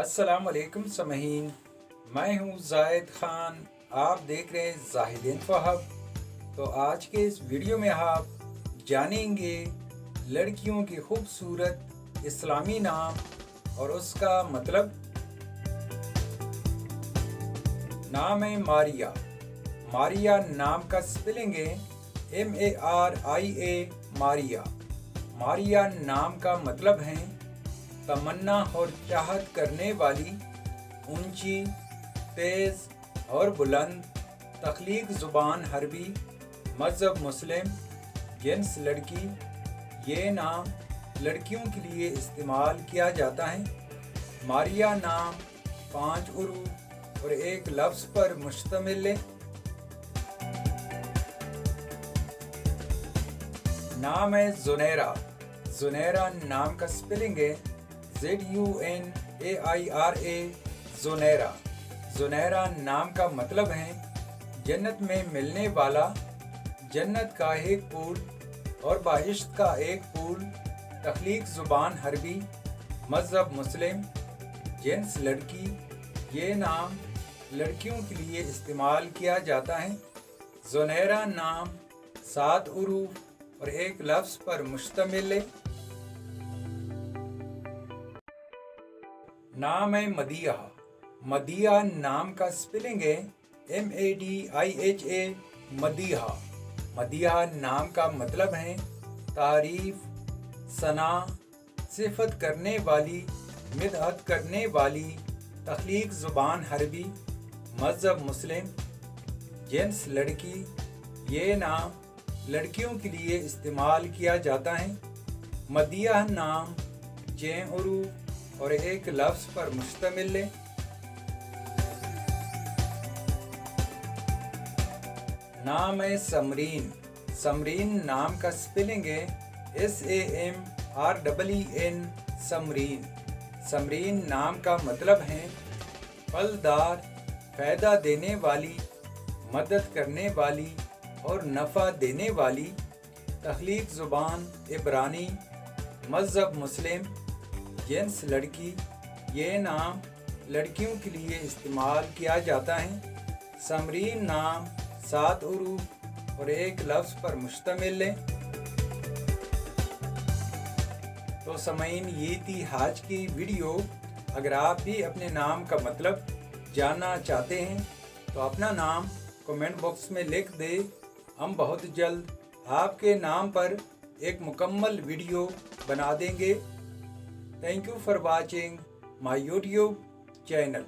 अस्सलाम वालेकुम समहीन, मैं हूँ जाहिद ख़ान। आप देख रहे हैं जाहिद इन्फो हब। तो आज के इस वीडियो में आप जानेंगे लड़कियों की खूबसूरत इस्लामी नाम और उसका मतलब। नाम है मारिया। मारिया नाम का स्पेलिंग है MARIA, मारिया। मारिया नाम का मतलब है तमन्ना और चाहत करने वाली, ऊंची, तेज़ और बुलंद, तख्लीक ज़ुबान हरबी, मज़हब मुस्लिम, जिन्स लड़की। ये नाम लड़कियों के लिए इस्तेमाल किया जाता है। मारिया नाम 5 उरूफ और एक लफ्ज़ पर मुश्तमिल है। नाम है ज़ुनैरा। ज़ुनैरा नाम का स्पेलिंग है ZUNAIRA, ज़ुनैरा। ज़ुनैरा नाम का मतलब है जन्नत में मिलने वाला, जन्नत का एक पूल और बाहिश्त का एक पूल, तख्लीक ज़ुबान हरबी, मज़हब मुस्लिम, जिन्स लड़की। ये नाम लड़कियों के लिए इस्तेमाल किया जाता है। ज़ुनैरा नाम 7 उरूफ और एक लफ्ज़ पर मुश्तमिल है। नाम है मदिया। मदिया नाम का स्पेलिंग है MADIHA, मदिया। मदिया नाम का मतलब है तारीफ, सना, सिफत करने वाली, मिदहत करने वाली, तख्लीक ज़ुबान हरबी, मज़हब मुस्लिम, जिन्स लड़की। ये नाम लड़कियों के लिए इस्तेमाल किया जाता है। मदिया नाम 6 उरूफ और एक लफ्ज़ पर मुश्तमिल है। नाम है समरीन। समरीन नाम का स्पेलिंग है SAMREEN, समरीन। समरीन नाम का मतलब है फलदार, फ़ायदा देने वाली, मदद करने वाली और नफ़ा देने वाली, तख्लीक ज़ुबान इब्रानी, मज़हब मुस्लिम, जिन्स लड़की। ये नाम लड़कियों के लिए इस्तेमाल किया जाता है। समरीन नाम 7 उरूफ और एक लफ्ज़ पर मुश्तमिल है। तो समईन, ये थी आज की वीडियो। अगर आप भी अपने नाम का मतलब जानना चाहते हैं तो अपना नाम कमेंट बॉक्स में लिख दे। हम बहुत जल्द आपके नाम पर एक मुकम्मल वीडियो बना देंगे। Thank you for watching my YouTube channel.